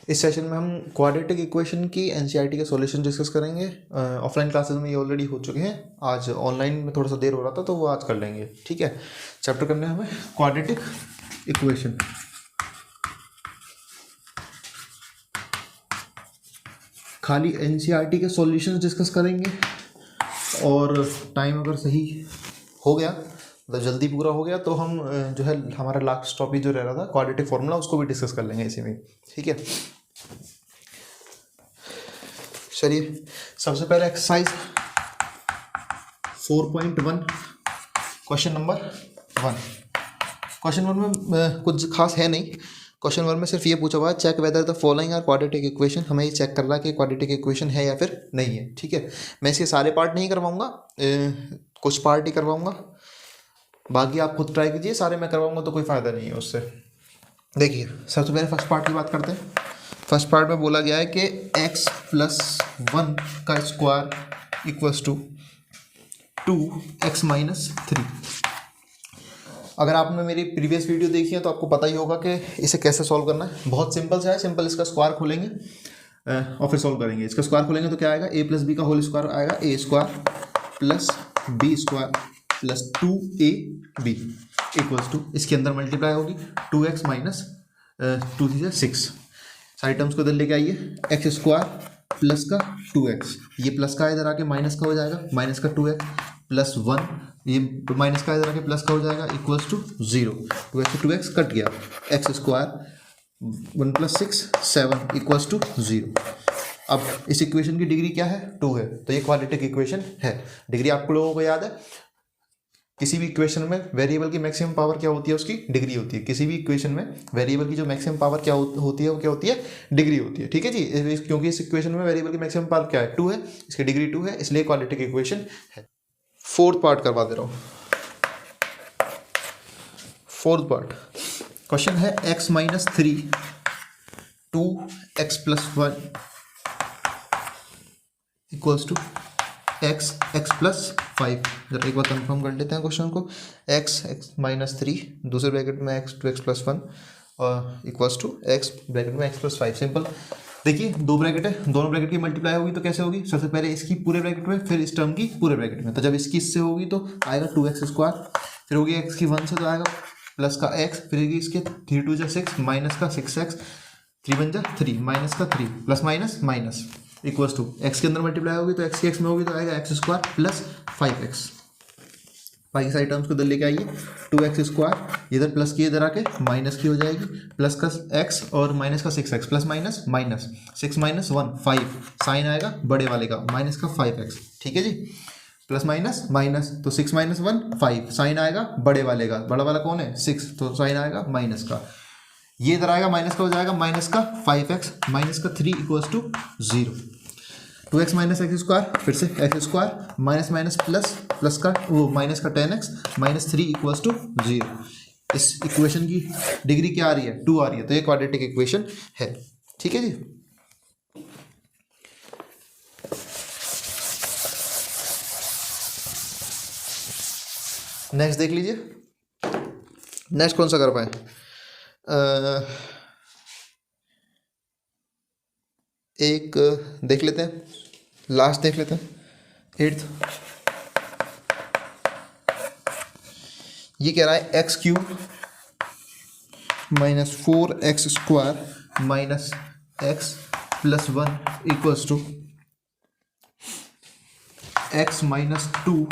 इस सेशन में हम क्वाड्रेटिक इक्वेशन की एनसीईआरटी के सॉल्यूशन डिस्कस करेंगे। ऑफलाइन क्लासेस में ये ऑलरेडी हो चुके हैं, आज ऑनलाइन में थोड़ा सा देर हो रहा था तो वो आज कर लेंगे। ठीक है, चैप्टर करने हैं हमें क्वाड्रेटिक इक्वेशन। खाली एनसीईआरटी के सॉल्यूशंस डिस्कस करेंगे और टाइम अगर सही हो गया मतलब जल्दी पूरा हो गया तो हम जो है हमारा लास्ट टॉपिक जो रह रहा था क्वाड्रेटिक फॉर्मूला उसको भी डिस्कस कर लेंगे इसी में। ठीक है, चलिए सबसे पहले एक्सरसाइज 4.1 क्वेश्चन नंबर 1। क्वेश्चन 1 में कुछ खास है नहीं। क्वेश्चन 1 में सिर्फ ये पूछा हुआ है check whether the following are quadratic equation. हमें ये चेक कर रहा है कि क्वाड्रेटिक इक्वेशन है या फिर नहीं है। ठीक है, मैं इसके सारे पार्ट नहीं करवाऊंगा, कुछ पार्ट ही करवाऊंगा, बाकी आप खुद ट्राई कीजिए। सारे मैं करवाऊंगा तो कोई फ़ायदा नहीं है उससे। देखिए सबसे पहले फर्स्ट पार्ट की बात करते हैं। फर्स्ट पार्ट में बोला गया है कि x+1 का स्क्वायर इक्वल्स टू 2x-3। अगर आपने मेरी प्रीवियस वीडियो देखी है तो आपको पता ही होगा कि इसे कैसे सॉल्व करना है। बहुत सिंपल सा है, सिंपल इसका स्क्वायर खोलेंगे और फिर सॉल्व करेंगे। इसका स्क्वायर खोलेंगे तो क्या आएगा, a+b का होल स्क्वायर आएगा, a² plus b² plus 2ab equals to, इसके अंदर मल्टीप्लाई होगी 2x माइनस 2 से 6। सारी टर्म्स को इधर लेके आइए, x² प्लस का 2x, ये प्लस का इधर आके माइनस का हो जाएगा, माइनस का 2x प्लस 1, ये माइनस का इधर आके प्लस का हो जाएगा इक्वल्स टू 0। 2x से 2x कट गया, x² 1 + 6 7 इक्वल्स टू 0। अब इस इक्वेशन की डिग्री क्या है, 2 है, तो ये क्वाड्रेटिक इक्वेशन है। डिग्री आपको लोगों को याद है, किसी भी इक्वेशन में वेरिएबल की मैक्सिमम पावर क्या होती है, उसकी डिग्री होती है। किसी भी इक्वेशन में वेरिएबल की जो मैक्सिमम पावर क्या होती है वो क्या होती है, डिग्री होती है। ठीक है जी, क्योंकि इस इक्वेशन में वेरिएबल की मैक्सिमम पावर क्या है, 2 है, इसकी डिग्री 2 है, इसलिए क्वाड्रेटिक इक्वेशन है। फोर्थ पार्ट करवा दे रहा हूँ। फोर्थ पार्ट क्वेश्चन है x-3 2x+1 equals to x+5। जरा एक बार कंफर्म कर लेते हैं क्वेश्चन को। x-3 दूसरे ब्रैकेट में x 2x+1 और इक्वल्स टू x ब्रैकेट में x+5। सिंपल। देखिए दो ब्रैकेट है, दोनों ब्रैकेट की मल्टीप्लाई होगी तो कैसे होगी, सबसे पहले इसकी पूरे ब्रैकेट में, फिर इस टर्म की पूरे ब्रैकेट में। तो जब इसकी इससे होगी तो आएगा 2x², फिर होगी x की 1 से तो आएगा प्लस का x, फिर होगी इसके 3 2 जा 6 माइनस का 6x 3 1 जा 3 माइनस का 3 plus minus minus equals to x के अंदर मल्टीप्लाई होगी तो x की x में होगी तो आएगा x² प्लस 5x। बाकी सारी टर्म्स को इधर लेके आइए, 2x², इधर प्लस की इधर आके माइनस की हो जाएगी, प्लस का x और माइनस का 6x, plus minus minus 6 - 1 5, sign आएगा बड़े वाले का माइनस का 5x। ठीक है जी, प्लस माइनस माइनस तो 6 - 1 5, साइन आएगा बड़े वाले का, बड़ा वाला कौन है 6, तो साइन आएगा माइनस का, ये इधर आएगा माइनस का हो जाएगा माइनस का 5x माइनस का 3 equals to 0। 2x minus x², फिर से x² minus minus plus, plus का वो माइनस का 10x माइनस 3 इक्वल्स टू 0। इस इक्वेशन की डिग्री क्या आ रही है, 2 आ रही है, तो ये क्वाड्रेटिक इक्वेशन है। ठीक है जी, नेक्स्ट देख लीजिए। नेक्स्ट कौन सा कर पाए, एक देख लेते हैं, लास्ट देख लेते हैं, 8th। ये कह रहा है x³ minus 4x² minus x+1 equals to x - 2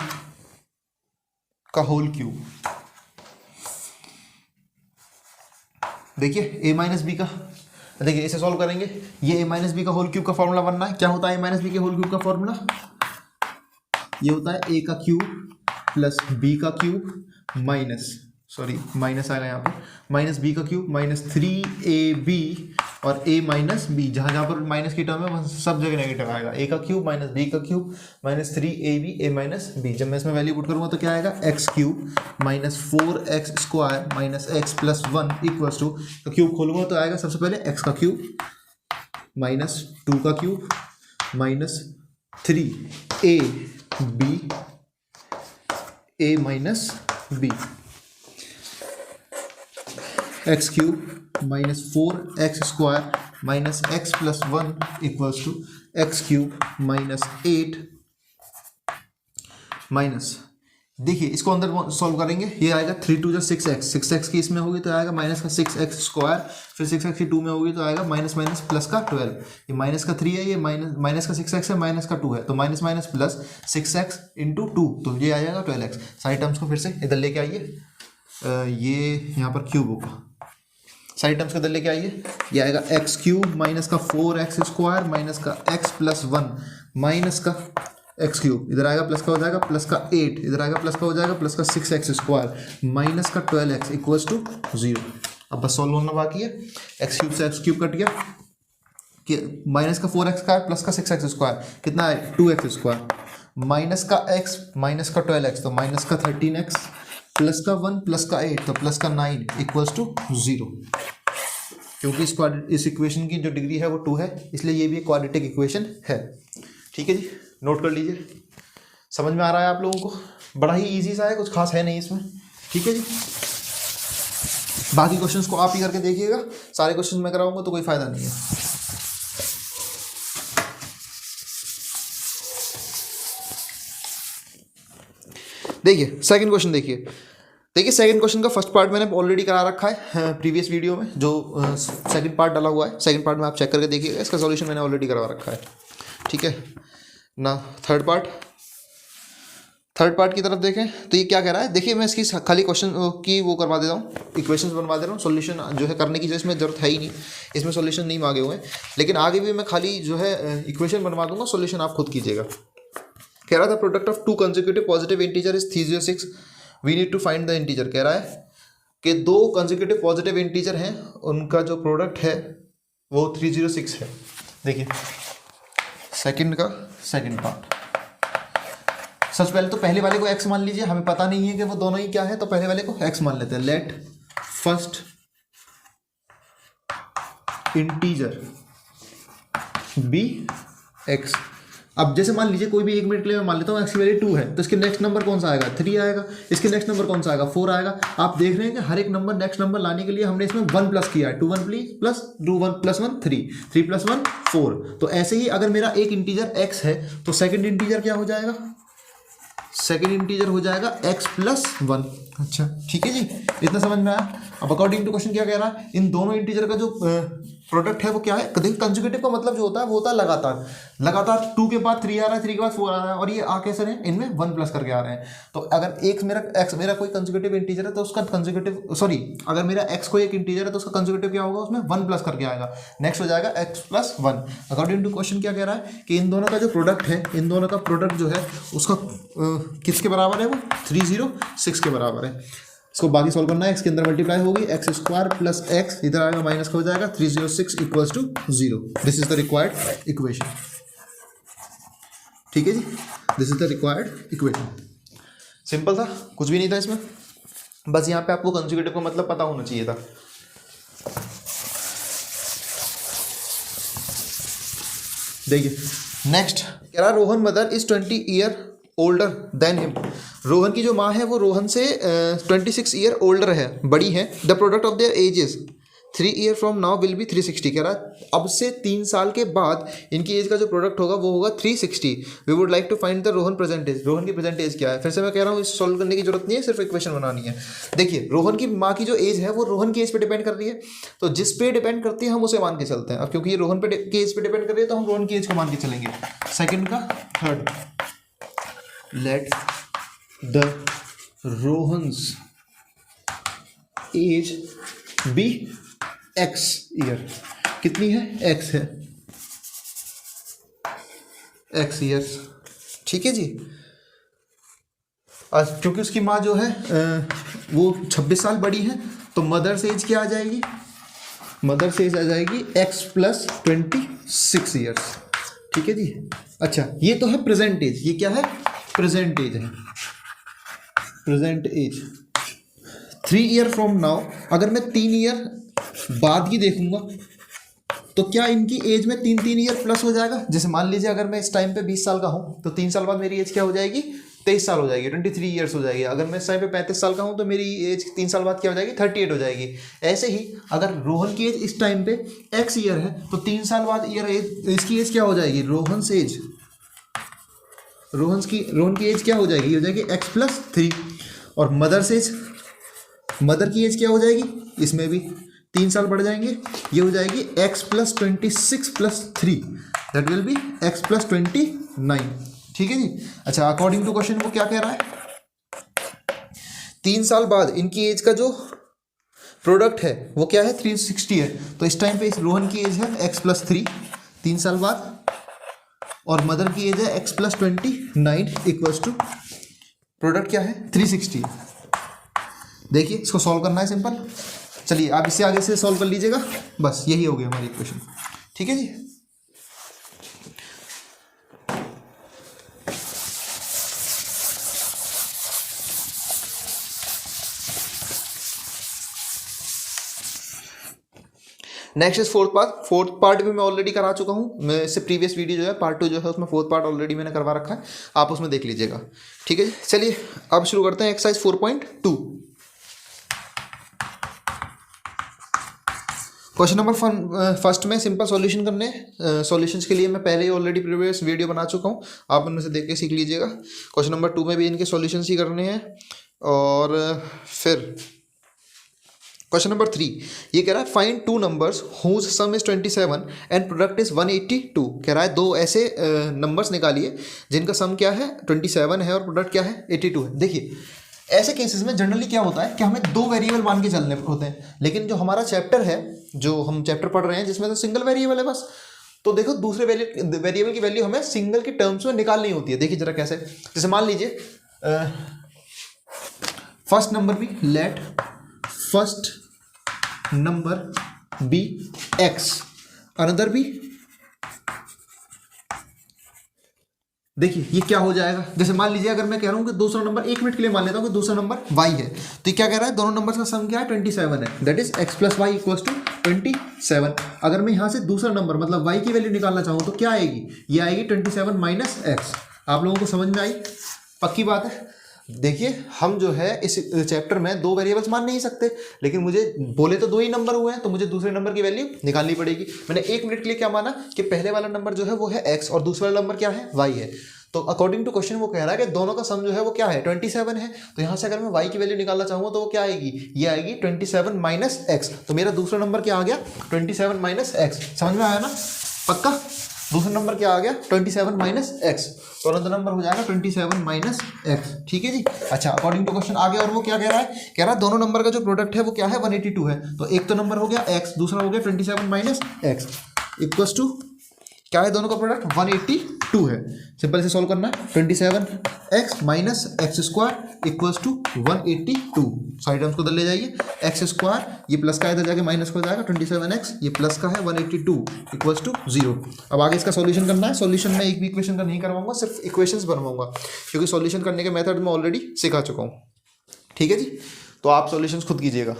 का होल क्यूब। देखिए a - b का, देखिए इसे सॉल्व करेंगे, ये a - b का होल क्यूब का फॉर्मूला बनना है। क्या होता है a - b के होल क्यूब का फॉर्मूला, ये होता है a का क्यूब प्लस b का क्यूब माइनस, सॉरी माइनस आएगा यहाँ पे, माइनस b का क्यूब माइनस 3ab और a - b, जहाँ जहाँ पर माइनस की टर्म है वहाँ सब जगह नेगेटिव आएगा। a का क्यूब माइनस b का cube minus 3ab a - b। जब मैं इसमें वैल्यू पुट करूँगा तो क्या आएगा, x³ minus 4x² minus x+1 equals to, तो क्यूब खोलूँगा तो आएगा सबसे पहले x का क्यूब माइनस 2 का cube minus 3ab a - b, x³ minus 4x² minus x plus 1 equals to x cube minus 8 minus, देखिए इसको अंदर सॉल्व करेंगे, ये आएगा 3 2 6 एक्स की इसमें होगी तो आएगा माइनस का 6x स्क्वायर, फिर 6x की 2 में होगी तो आएगा माइनस माइनस प्लस का 12, ये माइनस का 3 है, ये माइनस का 6x है, माइनस का 2 है, तो minus minus plus 6x into 2, तो ये आ जाएगा 12x। सारी टर्म्स को फिर से इधर लेके आइए, ये यहाँ पर क्यूब होगा, सारी टर्म्स को इधर लेके आइए, ये आएगा एक्स क्यूब माइनस का 4x स्क्वायर माइनस का x प्लस 1 माइनस का एक्स क्यूब, इधर आएगा प्लस का हो जाएगा प्लस का 8, इधर आएगा प्लस का हो जाएगा प्लस का 6x स्क्वायर माइनस का 12x इक्वल्स टू 0। अब बस सॉल्व होना बाकी है, एक्स क्यूब से एक्स क्यूब कट गया, कि माइनस का 4x स्क्वायर प्लस का 6x स्क्वायर कितना है 2x स्क्वायर, माइनस का x माइनस का 12x तो माइनस का 13x प्लस का 1 प्लस का 8 तो प्लस का 9 इक्वल्स टू 0। क्योंकि इस इक्वेशन की जो डिग्री है वो 2 है, इसलिए ये भी एक क्वाड्रेटिक इक्वेशन है। ठीक है जी, नोट कर लीजिए। समझ में आ रहा है आप लोगों को? बड़ा ही इजी सा है, कुछ खास है नहीं इसमें। ठीक है जी, बाकी क्वेश्चंस को आप ही करके देखिएगा, सारे क्वेश्चंस मैं कराऊंगा तो कोई फायदा नहीं है। देखिए सेकंड क्वेश्चन, देखिए सेकंड क्वेश्चन का फर्स्ट पार्ट मैंने ऑलरेडी करा रखा है प्रीवियस वीडियो में, जो सेकंड पार्ट डाला हुआ है, सेकंड पार्ट में आप चेक करके देखिएगा, इसका सॉल्यूशन मैंने ऑलरेडी करवा रखा है। ठीक है ना, थर्ड पार्ट की तरफ देखें तो ये क्या कह रहा है। देखिए मैं इसकी खाली क्वेश्चन की वो करवा देता हूँ, इक्वेशंस बनवा दे रहा हूँ, सॉल्यूशन जो है करने की जो इसमें जरूरत है ही नहीं, इसमें सॉल्यूशन नहीं मांगे हुए हैं, लेकिन आगे भी मैं खाली जो है इक्वेशन बनवा दूंगा, सॉल्यूशन आप खुद कीजिएगा। कह रहा था product of 2 consecutive positive integer is 306, we need to find the integer. कह रहा है कि 2 कंसेक्यूटिव पॉजिटिव इंटीजर हैं, उनका जो प्रोडक्ट है वो 306 है। देखिए सेकंड पार्ट, सबसे पहले तो पहले वाले को x मान लीजिए, हमें पता नहीं है कि वो दोनों ही क्या है, तो पहले वाले को x मान लेते हैं। Let first integer be x। अब जैसे मान लीजिए कोई भी 1 मिनट के लिए मैं मान लेता हूँ x की वैल्यू 2 है, तो इसके नेक्स्ट नंबर कौन सा आएगा 3 आएगा, इसके नेक्स्ट नंबर कौन सा आएगा 4 आएगा। आप देख रहे हैं कि हर एक नंबर नेक्स्ट नंबर लाने के लिए हमने इसमें 1 प्लस किया है, 2 1 प्लस 2 1 प्लस 1 3, 3 प्लस 1 4। तो ऐसे ही अगर मेरा एक इंटीजर x है तो सेकंड इंटीजर क्या हो जाएगा, सेकंड इंटीजर हो जाएगा x प्लस 1। अच्छा ठीक है जी, इतना समझ में आया। अब अकॉर्डिंग टू क्वेश्चन क्या कह रहा है, इन दोनों इंटीजर का जो प्रोडक्ट है वो क्या है। देखिए कंजुगेटिव का मतलब जो होता है वो होता है लगातार 2 के बाद 3 आ रहा है, 3 के बाद 4 आ रहा है, और ये आ कैसे रहे हैं, इनमें 1 प्लस करके आ रहे हैं। तो अगर एक मेरा कोई कंजुगेटिव इंटीजर है तो उसका अगर मेरा x कोई एक इंटीजर है तो उसका कंजुगेटिव क्या होगा, उसमें 1 प्लस करके आएगा, नेक्स्ट हो जाएगा x प्लस 1। अकॉर्डिंग टू क्वेश्चन क्या कह रहा है कि इन दोनों का जो प्रोडक्ट है, इन दोनों का प्रोडक्ट जो है उसका किसके बराबर है, वो 306 के बराबर है। इसको बाकी सॉल्व करना है, x के अंदर मल्टीप्लाई होगी, एक्स स्क्वायर प्लस एक्स, इधर आएगा माइनस का हो जाएगा 306 equals to 0। This is the required equation. ठीक है जी, this is the required equation. Simple था, कुछ भी नहीं था इसमें, बस यहाँ पे आपको कंजुगेटिव का मतलब पता होना चाहिए था। देखिए नेक्स्ट कह रहा Rohan mother is 20 year older than him. Rohan की जो माँ है वो रोहन से 26 ईयर ओल्डर है, बड़ी है। The product of their edges 3 year from now will be 360। कह रहा है अब से 3 साल के बाद इनकी एज का जो प्रोडक्ट होगा वो होगा 360। We would like to find the Rohan present age. Rohan की प्रेजेंट एज क्या है, फिर से मैं कह रहा हूँ इस सॉल्व करने की जरूरत नहीं है, सिर्फ इक्वेशन बनानी है। देखिए रोहन की माँ की जो एज है वो रोहन की एज पे डिपेंड कर रही है, तो जिस पे डिपेंड करती है हम उसे मान के चलते हैं। अब क्योंकि ये रोहन की एज पे डिपेंड कर रही है तो हम रोहन की एज को मान के चलेंगे। सेकेंड का third, let the Rohan's age be x year. कितनी है, x है, x ईयर्स। ठीक है जी, क्योंकि उसकी माँ जो है वो 26 साल बड़ी है, तो मदर्स एज क्या आ जाएगी, मदर्स एज आ जाएगी x प्लस 26 ईयर्स। ठीक है जी। अच्छा ये तो है प्रेजेंट एज, ये क्या है, प्रेजेंट एज है, present age. 3 year from now, अगर मैं 3 ईयर बाद की देखूंगा तो क्या इनकी एज में 3 ईयर प्लस हो जाएगा। जैसे मान लीजिए अगर मैं इस टाइम पे 20 साल का हूं तो 3 साल बाद मेरी एज क्या हो जाएगी 23 साल हो जाएगी, 23 ईयर्स हो जाएगी। अगर मैं इस टाइम पे 35 साल का हूँ तो मेरी एज 3 साल बाद क्या हो जाएगी, 38 हो जाएगी। ऐसे ही अगर रोहन की एज इस टाइम पे x ईयर है तो 3 साल बाद इसकी एज क्या हो जाएगी, रोहन की एज क्या हो जाएगी, हो जाएगी x+3। और मदर की एज क्या हो जाएगी, इसमें भी 3 साल बढ़ जाएंगे, ये हो जाएगी x+26+3, that will be x+29। ठीक है जी। अच्छा, अकॉर्डिंग टू क्वेश्चन वो क्या कह रहा है, 3 साल बाद इनकी एज का जो प्रोडक्ट है वो क्या है, 360 है। तो इस टाइम पे इस रोहन की एज है x+3 3 साल बाद, और मदर की एज है x+29 इक्वल्स टू प्रोडक्ट क्या है, 360। देखिए इसको सॉल्व करना है सिंपल। चलिए आप इसे आगे से सॉल्व कर लीजिएगा, बस यही हो गया हमारी इक्वेशन। ठीक है जी। नेक्स्ट इज फोर्थ पार्ट भी मैं ऑलरेडी करा चुका हूँ, मैं इससे प्रीवियस वीडियो जो है पार्ट 2 जो है उसमें फोर्थ पार्ट ऑलरेडी मैंने करवा रखा है, आप उसमें देख लीजिएगा। ठीक है जी। चलिए अब शुरू करते हैं एक्सरसाइज 4.2। क्वेश्चन नंबर फर्स्ट में सिंपल सॉल्यूशन करने, सॉल्यूशंस के लिए मैं पहले ही ऑलरेडी प्रीवियस वीडियो बना चुका हूँ, आप उनमें से देख के सीख लीजिएगा। क्वेश्चन नंबर 2 में भी इनके सॉल्यूशंस ही करने हैं। और फिर क्वेश्चन नंबर 3 ये कह रहा है find 2 numbers whose sum is 27 and product is 182। कह रहा है 2 ऐसे नंबर्स निकालिए जिनका सम क्या है 27 है और प्रोडक्ट क्या है 82 है। देखिए ऐसे केसेस में जनरली क्या होता है कि हमें 2 वेरिएबल मान के चलने होते हैं, लेकिन जो हमारा चैप्टर है, जो हम चैप्टर पढ़ रहे हैं जिसमें तो सिंगल वेरिएबल है बस, तो देखो दूसरे वेरिएबल की वैल्यू हमें सिंगल के टर्म्स में निकालनी होती है। देखिए जरा कैसे, जैसे मान लीजिए फर्स्ट नंबर भी let first number be x, another भी, देखिए ये क्या हो जाएगा। जैसे मान लीजिए अगर मैं कह रहा हूं कि दूसरा नंबर, 1 मिनट के लिए मान लेता हूं कि दूसरा नंबर y है, तो ये क्या कह रहा है, दोनों नंबर का सम क्या है 27 है, that is x+y equals to 27। अगर मैं यहां से दूसरा नंबर मतलब y की वैल्यू निकालना चाहूं तो क्या आएगी, ये आएगी 27 माइनस एक्स। आप लोगों को समझ में आई, पक्की बात है। देखिए हम जो है इस चैप्टर में 2 वेरिएबल्स मान नहीं सकते, लेकिन मुझे बोले तो 2 ही नंबर हुए हैं, तो मुझे दूसरे नंबर की वैल्यू निकालनी पड़ेगी। मैंने 1 मिनट के लिए क्या माना कि पहले वाला नंबर जो है वो है x और दूसरा नंबर क्या है y है। तो अकॉर्डिंग टू क्वेश्चन वो कह रहा है कि दोनों का सम जो है वो क्या है 27 है। तो यहाँ से अगर मैं y की वैल्यू निकालना चाहूँगा तो वो क्या आएगी, ये आएगी 27 माइनस एक्स। तो मेरा दूसरा नंबर क्या आ गया 27 माइनस एक्स। समझ में आया ना, पक्का। दूसरा नंबर क्या आ गया 27 माइनस एक्स, तो अनदर नंबर हो जाएगा 27 माइनस एक्स। ठीक है जी। अच्छा, अकॉर्डिंग टू क्वेश्चन आगे और वो क्या कह रहा है, कह रहा है दोनों नंबर का जो प्रोडक्ट है वो क्या है 182 है। तो एक तो नंबर हो गया x, दूसरा हो गया 27 माइनस एक्स इक्वल्स टू क्या है, दोनों का प्रोडक्ट 182 है। सिंपल से सॉल्व करना है, 27x minus x square equals to 182। Side terms को उधर ले जाइए, एक्स स्क्वायर ये प्लस का इधर जाके माइनस हो जाएगा, 27x ये प्लस का है 182 इक्वल्स टू 0। अब आगे इसका सॉल्यूशन करना है। सॉल्यूशन में एक भी इक्वेशन का नहीं करवाऊंगा, सिर्फ इक्वेशंस बनवाऊंगा, क्योंकि सॉल्यूशन करने के मेथड मैं ऑलरेडी सिखा चुका हूँ। ठीक है जी, तो आप सॉल्यूशंस खुद कीजिएगा।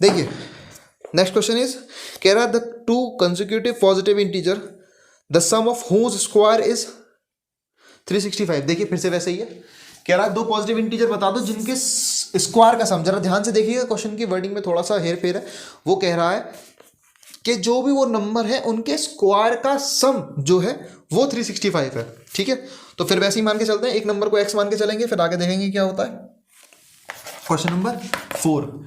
देखिए नेक्स्ट क्वेश्चन इज, कह रहा है the 2 consecutive positive integer the sum of whose square is 365। देखिए फिर से वैसे ही है, कह रहा है 2 पॉजिटिव इंटीजर बता दो जिनके स्क्वायर का सम, जरा ध्यान से देखिएगा क्वेश्चन की वर्डिंग में थोड़ा सा हेर फेर है। वो कह रहा है कि जो भी वो नंबर है उनके स्क्वायर का सम जो है वो 365 है। ठीक है, तो फिर वैसे ही मान के चलते हैं, एक नंबर को x मान के चलेंगे, फिर आगे देखेंगे क्या होता है। Question number 4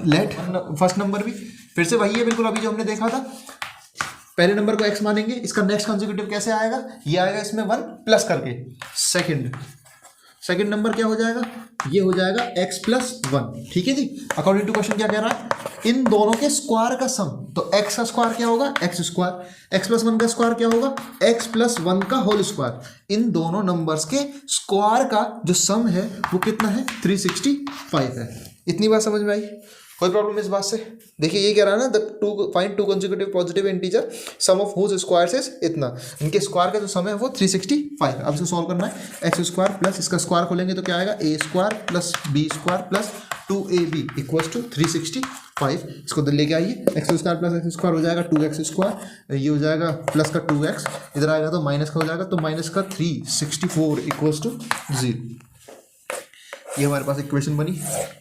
late first number भी फिर से वही है बिल्कुल अभी जो हमने देखा था। पहले नंबर को x मानेंगे, इसका नेक्स्ट कंसेक्यूटिव कैसे आएगा, ये आएगा इसमें 1 प्लस करके। सेकंड नंबर क्या हो जाएगा, ये हो जाएगा x+1। ठीक है जी। अकॉर्डिंग टू क्वेश्चन क्या कह रहा है, इन दोनों के स्क्वायर का सम, तो x का स्क्वायर क्या होगा x स्क्वायर, x+1 का स्क्वायर क्या होगा x+1 का होल स्क्वायर। इन दोनों नंबर्स के स्क्वायर का जो सम है वो कितना है 365 है। इतनी बात समझ में आई। कोई प्रॉब्लम इस बात से? देखिए ये कह रहा है ना, the to find two consecutive positive integer sum of whose squares is इतना, इनके स्क्वायर का जो सम है वो 365। अब इसको सॉल्व करना है, एक्स स्क्वायर प्लस इसका स्क्वायर खोलेंगे तो क्या आएगा, ए square plus B square plus 2ab equals to 365। इसको लेके आइए, x square plus x square हो जाएगा 2x स्क्वायर, ये हो जाएगा प्लस का 2x, इधर आएगा तो माइनस का हो जाएगा, तो माइनस का 364 इक्वल्स टू 0। ये हमारे पास इक्वेशन बनी।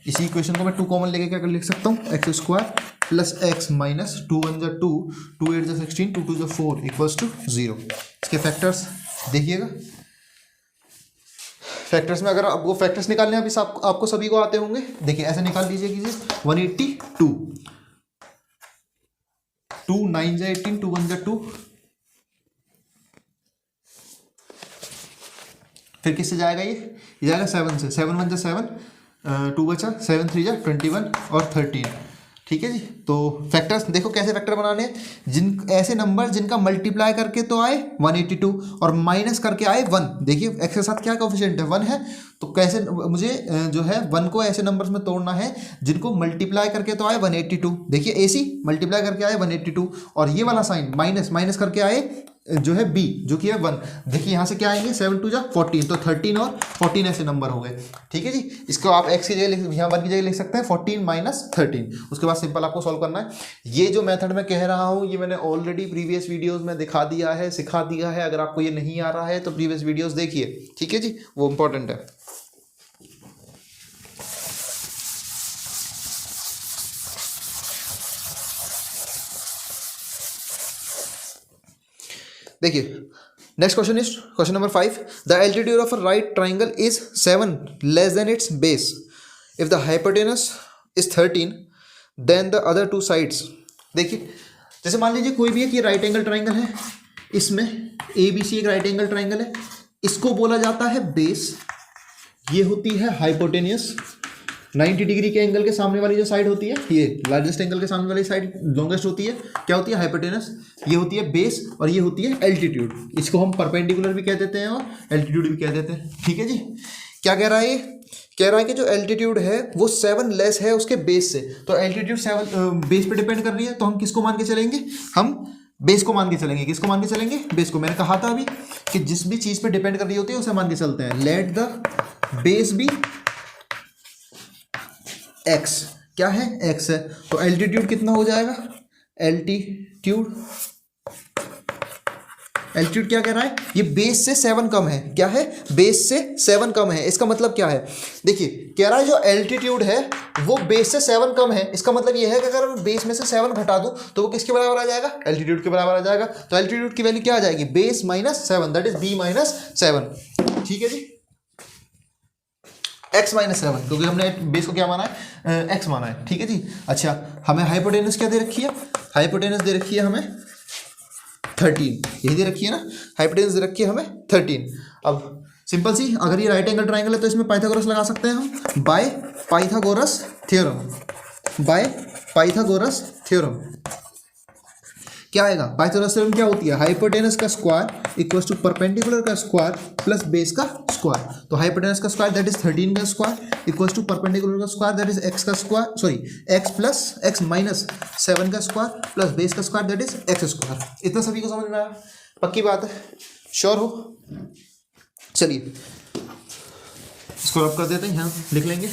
इसी इक्वेशन को मैं 2 कॉमन लेके क्या कर लिख सकता हूँ, x square plus x minus 2 1 जा 2, 2 8 जा 16, 2 2 जा 4 इक्वल्स टू 0। इसके फैक्टर्स देखिएगा, फैक्टर्स में अगर आपको फैक्टर्स निकालने अभी आपको सभी को आते होंगे, देखिए ऐसे निकाल लीजिए कीजिए 182, 2 9 जा 18, 2 1 जा 2, फिर किससे जाएगा ये जाएगा 7 से, 7 1 जा 7, 2 बचा, 7 3 जा 21 और 13। ठीक है जी। तो फैक्टर्स देखो कैसे फैक्टर बनाने हैं, जिन ऐसे नंबर जिनका मल्टीप्लाई करके तो आए 182 और माइनस करके आए 1। देखिए एक्स के साथ क्या कोफिशिएंट है, 1 है, तो कैसे मुझे जो है 1 को ऐसे नंबर्स में तोड़ना है जिनको मल्टीप्लाई करके तो आए 182। देखिए एसी मल्टीप्लाई करके आए 182 और ये वाला साइन माइनस माइनस करके आए जो है बी जो कि है 1। देखिए यहाँ से क्या आएंगे 7 2 जा 14, तो 13 और 14 ऐसे नंबर हो गए। ठीक है जी। इसको आप एक्स की जगह यहाँ 1 की जगह लिख सकते हैं 14 माइनस 13। उसके बाद सिंपल आपको सॉल्व करना है। ये जो मेथड मैं कह रहा हूँ ये मैंने ऑलरेडी प्रीवियस वीडियोस में दिखा दिया है, सिखा दिया है। अगर आपको ये नहीं आ रहा है तो प्रीवियस वीडियोस देखिए। ठीक है जी, वो इंपॉर्टेंट है। देखिए next question is question number 5। The altitude of a right triangle is 7 less than its base if the hypotenuse is 13 then the other 2 sides. देखिए जैसे मान लीजिए कोई भी एक ये राइट एंगल ट्राइंगल है, इसमें ए बी सी एक राइट एंगल ट्राइंगल है, इसको बोला जाता है बेस, ये होती है हाइपोटेनियस। 90 डिग्री के एंगल के सामने वाली जो साइड होती है, ये लार्जेस्ट एंगल के सामने वाली साइड लॉन्गेस्ट होती है, क्या होती है हाइपोटेनस। ये होती है बेस और ये होती है एल्टीट्यूड। इसको हम परपेंडिकुलर भी कह देते हैं और एल्टीट्यूड भी कह देते हैं। ठीक है जी। क्या कह रहा है ये, कह रहा है कि जो एल्टीट्यूड है वो 7 लेस है उसके बेस से। तो एल्टीट्यूड 7 बेस पे डिपेंड कर रही है, तो हम किसको मान के चलेंगे, हम बेस को मान के चलेंगे। किसको मान के चलेंगे, बेस को। मैंने कहा था अभी कि जिस भी चीज़ पे डिपेंड कर रही होती है उसे मान के चलते हैं। Let the base be x, क्या है एक्स है, तो एल्टीट्यूड कितना हो जाएगा, एल्टीट्यूड क्या कह रहा है, ये बेस से 7 कम है। क्या है, बेस से 7 कम है। इसका मतलब क्या है, देखिए कह रहा है जो एल्टीट्यूड है वो बेस से 7 कम है। इसका मतलब ये है कि अगर मैं बेस में से 7 घटा दूं तो वो किसके बराबर आ जाएगा, एल्टीट्यूड के बराबर आ जाएगा। तो एल्टीट्यूड की वैल्यू क्या आ जाएगी, base minus 7, that is B minus 7। ठीक है जी, x माइनस 7, क्योंकि हमने बेस को क्या माना है, x माना है। ठीक है जी। अच्छा हमें हाइपोटेनस क्या दे रखी है, हाइपोटेनस दे रखी है हमें 13, यही दे रखी है ना, हाइपोटेनस दे रखी है हमें 13। अब सिंपल सी, अगर ये राइट एंगल ट्राइंगल है तो इसमें पाइथागोरस लगा सकते हैं हम, by Pythagoras theorem. By Pythagoras theorem क्या आएगा, पाइथागोरस थ्योरम क्या होती है, हाइपोटेनस का स्क्वायर इक्वल्स टू परपेंडिकुलर का स्क्वायर प्लस बेस का स्क्वायर। तो हाइपोटेनस का स्क्वायर दैट इज 13 का स्क्वायर इक्वल्स टू परपेंडिकुलर का स्क्वायर दैट इज एक्स का square, sorry x plus x minus 7 का स्क्वायर प्लस बेस का square that is x square. इतना सभी को समझ में आया, पक्की बात है, श्योर हो। चलिए इसको रब कर देते हैं, यहाँ लिख लेंगे।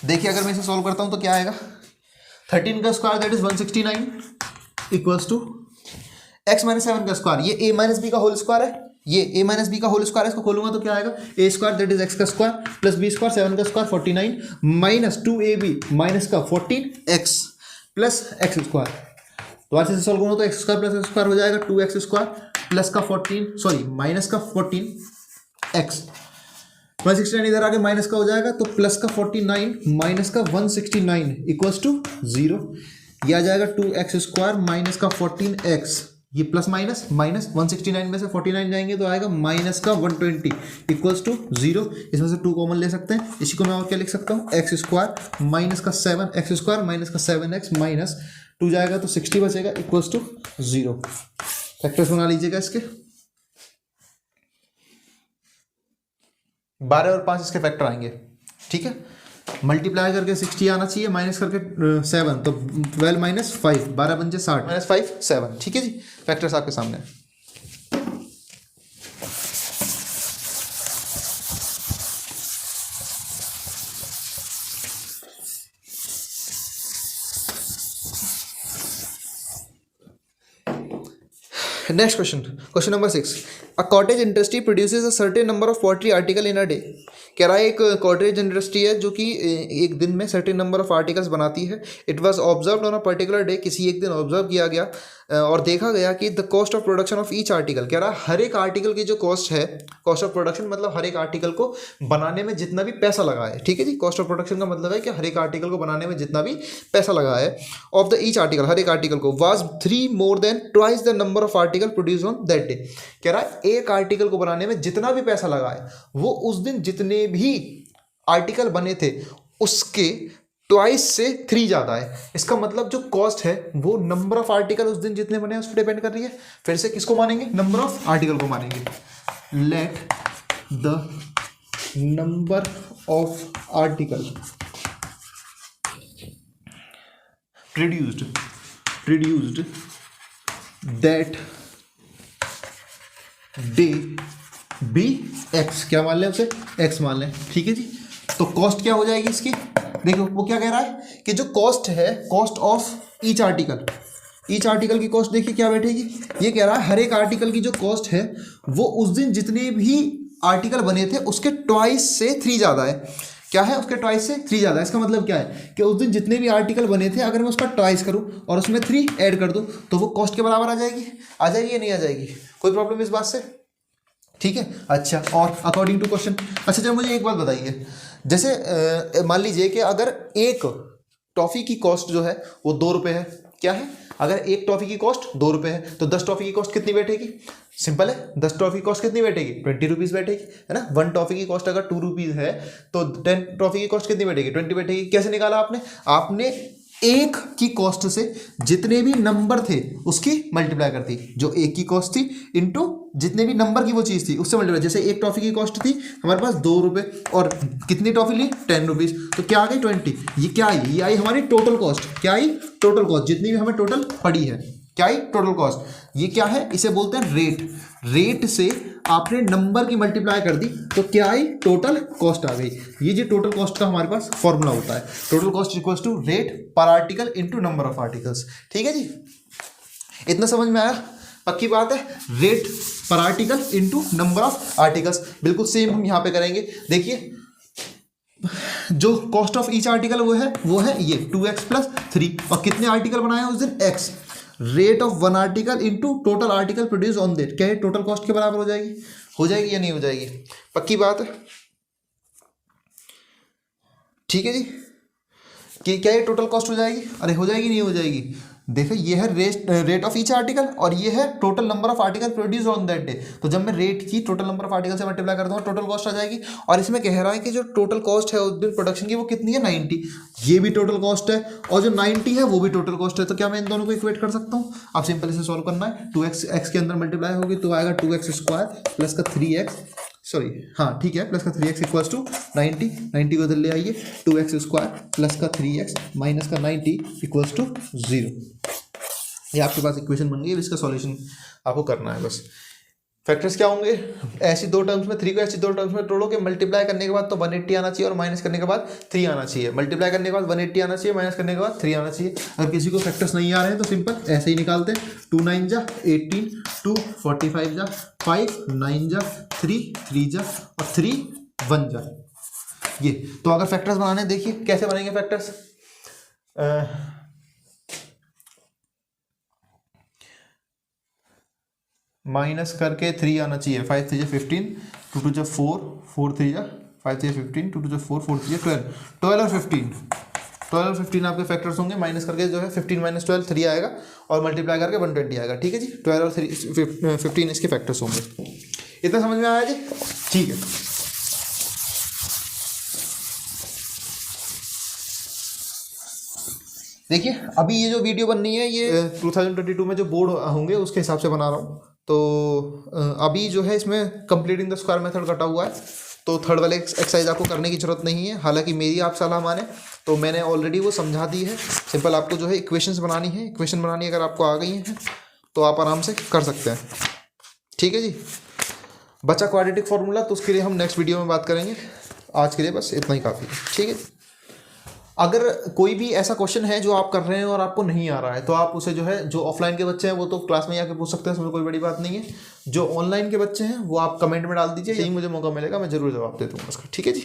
देखिए अगर मैं इसे सॉल्व करता हूँ तो क्या आएगा, 13 का square that is 169 equals to x minus 7 का स्क्वायर, ये ए माइनस बी का होल स्क्वायर है, ये ए माइनस बी का होल स्क्वायर है। इसको खोलूंगा तो क्या आएगा, ए स्क्वायर दैट इज एक्स का स्क्वायर प्लस बी स्क्वायर 7 का स्क्वायर 49 माइनस 2ab माइनस का 14 एक्स प्लस एक्स स्क्वायर। तो आज से सॉल्व करूँगा तो x square plus x square हो जाएगा 2x स्क्वायर प्लस का 14, सॉरी माइनस का 14 एक्स, 169 इधर आके माइनस का हो जाएगा तो प्लस का 49 माइनस का 169 इक्वल्स टू 0। यह आ जाएगा 2x स्क्वायर माइनस का 14x, ये प्लस माइनस माइनस 169 में से 49 जाएंगे तो आएगा माइनस का 120 इक्वल्स टू 0। इसमें से 2 कॉमन ले सकते हैं। इसी को मैं और क्या लिख सकता हूँ, एक्स स्क्वायर माइनस का 7x स्क्वायर माइनस का 7x माइनस 2 जाएगा तो 60 बचेगा इक्वल्स टू 0। फैक्टर्स बना लीजिएगा इसके, 12 और 5 इसके फैक्टर आएंगे। ठीक है, मल्टीप्लाई करके 60 आना चाहिए, माइनस करके 7, तो 12 माइनस 5, 12 पंजे 60, माइनस 5 7। ठीक है जी, फैक्टर्स आपके सामने। Next question, question number 6। A cottage industry produces a certain number of poultry article in a day. कह रहा है एक कॉटेज इंडस्ट्री है जो कि एक दिन में सर्टेन नंबर ऑफ आर्टिकल्स बनाती है। It was observed on a particular day, किसी एक दिन ऑब्जर्व किया गया और देखा गया कि the cost of production of each article, कह रहा है हर एक आर्टिकल की जो कॉस्ट है, कॉस्ट ऑफ प्रोडक्शन मतलब हर एक आर्टिकल को बनाने में जितना भी पैसा लगा है। ठीक है जी, कॉस्ट ऑफ प्रोडक्शन का मतलब है कि हर एक आर्टिकल को बनाने में जितना भी पैसा लगा है, ऑफ द ईच आर्टिकल, हर एक आर्टिकल को, was 3 more than twice the number of article produce on that day. कह रहा है एक आर्टिकल को बनाने में जितना भी पैसा लगा है वो उस दिन जितने भी आर्टिकल बने थे उसके ट्वाइस से 3 ज़्यादा है। इसका मतलब जो कॉस्ट है वो नंबर ऑफ आर्टिकल उस दिन जितने बने हैं उस पर डिपेंड कर रही है। फिर से किसको मानेंगे? नंबर ऑफ आर्टिकल को मानेंगे। Let the number of article produced that day be x. क्या मान लें उसे? एक्स मान लें। ठीक है जी, तो कॉस्ट क्या हो जाएगी इसकी? देखो वो क्या कह रहा है कि जो कॉस्ट है, cost of each article, each article की कॉस्ट देखिए क्या बैठेगी। ये कह रहा है हर एक आर्टिकल की जो कॉस्ट है वो उस दिन जितने भी आर्टिकल बने थे उसके ट्वाइस से 3 ज़्यादा है। क्या है? उसके ट्वाइस से 3 ज़्यादा है। इसका मतलब क्या है कि उस दिन जितने भी आर्टिकल बने थे अगर मैं उसका ट्वाइस करूं और उसमें 3 ऐड कर दूं तो वो कॉस्ट के बराबर आ जाएगी। आ जाएगी या नहीं आ जाएगी? कोई प्रॉब्लम इस बात से? ठीक है, अच्छा। और अकॉर्डिंग टू क्वेश्चन, अच्छा जब मुझे एक बात बताइए, जैसे मान लीजिए कि अगर एक टॉफ़ी की कॉस्ट जो है वो 2 रुपये है, क्या है? अगर एक टॉफ़ी की कॉस्ट 2 रुपये है तो 10 टॉफ़ी की कॉस्ट कितनी बैठेगी? सिंपल है, 10 टॉफ़ी की कॉस्ट कितनी बैठेगी? 20 रुपीज़ बैठेगी, है ना। 1 टॉफ़ी की कॉस्ट अगर 2 रुपीज़ है तो 10 टॉफ़ी की कॉस्ट कितनी बैठेगी? 20 बैठेगी। कैसे निकाला आपने? आपने एक की कॉस्ट से जितने भी नंबर थे उसकी मल्टीप्लाई कर दी। जो एक की कॉस्ट थी इनटू जितने भी नंबर की वो चीज़ थी उससे मल्टीप्लाई। जैसे एक टॉफ़ी की कॉस्ट थी हमारे पास 2 रुपये और कितनी टॉफ़ी ली? 10 रुपीज़, तो क्या आ गई? 20। ये क्या आई? ये आई हमारी टोटल कॉस्ट। क्या आई? टोटल कॉस्ट, जितनी भी हमें टोटल पड़ी है। क्या आई? Total cost. ये क्या है? इसे बोलते हैं रेट। रेट से आपने नंबर की मल्टीप्लाई कर दी तो क्या आई? टोटल कॉस्ट आ गई। ये जो टोटल कॉस्ट का हमारे पास फॉर्मूला होता है, total cost equals to rate पर article into number of articles. ठीक है जी, इतना समझ में आया? पक्की बात है, रेट पर article into number of articles. बिल्कुल सेम हम यहाँ पे करेंगे। देखिए जो कॉस्ट ऑफ ईच आर्टिकल वो है ये 2x प्लस 3, और कितने आर्टिकल बनाए हैं उस दिन? x। Rate of 1 article into total article produce on that, क्या है? टोटल कॉस्ट के बराबर हो जाएगी। हो जाएगी या नहीं हो जाएगी? पक्की बात है। ठीक है जी, कि क्या ये टोटल कॉस्ट हो जाएगी? अरे हो जाएगी, नहीं हो जाएगी? देखो ये है रेट ऑफ ईच आर्टिकल और ये है total number of article produce on that day. तो जब मैं रेट की टोटल नंबर ऑफ आर्टिकल से मल्टीप्लाई कर दूंगा टोटल कॉस्ट आ जाएगी। और इसमें कह रहा है कि जो टोटल कॉस्ट है उस दिन प्रोडक्शन की वो कितनी है? 90। ये भी टोटल कॉस्ट है और जो 90 है वो भी टोटल कॉस्ट है। तो क्या मैं इन दोनों को इक्वेट कर सकता हूँ? आप सिंपल इसे सॉल्व करना है। 2x एक्स के अंदर मल्टीप्लाई होगी तो आएगा 2x स्क्वायर प्लस का 3x, सॉरी हाँ ठीक है, प्लस का 3x इक्वल्स टू 90। 90 को इधर ले आइए, 2x स्क्वायर प्लस का 3x माइनस का 90 इक्वल्स टू 0। ये आपके पास इक्वेशन बन गई। इसका सॉल्यूशन आपको करना है बस। फैक्टर्स क्या होंगे? ऐसी 2 टर्म्स में 3 को ऐसी 2 टर्म्स में तोड़ो कि मल्टीप्लाई करने के बाद तो 180 आना चाहिए और माइनस करने के बाद 3 आना चाहिए। मल्टीप्लाई करने के बाद 180 आना चाहिए, माइनस करने के बाद 3 आना चाहिए। अगर किसी को फैक्टर्स नहीं आ रहे हैं तो सिंपल ऐसे ही निकालते हैं। 2 9 जा 18, 2 45 जा 5, 9 जा 3, 3 जा और 3 1 जा। ये तो अगर फैक्टर्स बनाने, देखिए कैसे बनेंगे फैक्टर्स। माइनस करके 3 आना चाहिए। 5 3 जा 15, 2 2 जा 4, 4 3 जा 5 3 जा 15, 2 2 जा 4, 4 3 जा 12, 12 और 15, 12 और 15 आपके फैक्टर्स होंगे। माइनस करके जो है 15 माइनस 12 3 आएगा और मल्टीप्लाई करके 120 आएगा। ठीक है जी, 12 और 15 इसके फैक्टर्स होंगे। इतना समझ में आया जी? ठीक है। देखिए अभी ये जो वीडियो बननी है ये 2022 में जो बोर्ड होंगे उसके हिसाब से बना रहा हूँ। तो अभी जो है इसमें कंप्लीटिंग द स्क्वायर मेथड कटा हुआ है। तो थर्ड वाले एक्सरसाइज आपको करने की ज़रूरत नहीं है। हालांकि मेरी आप सलाह माने तो मैंने ऑलरेडी वो समझा दी है। सिंपल आपको जो है इक्वेशंस बनानी है, इक्वेशन बनानी अगर आपको आ गई हैं तो आप आराम से कर सकते हैं। ठीक है जी। बचा क्वाड्रेटिक फार्मूला, तो उसके लिए हम नेक्स्ट वीडियो में बात करेंगे। आज के लिए बस इतना ही काफ़ी है। ठीक है। अगर कोई भी ऐसा क्वेश्चन है जो आप कर रहे हैं और आपको नहीं आ रहा है तो आप उसे जो है, जो ऑफलाइन के बच्चे हैं वो तो क्लास में आके पूछ सकते हैं, उसमें कोई बड़ी बात नहीं है। जो ऑनलाइन के बच्चे हैं वो आप कमेंट में डाल दीजिए, यही मुझे मौका मिलेगा, मैं जरूर जवाब दे दूँगा उसका। ठीक है जी।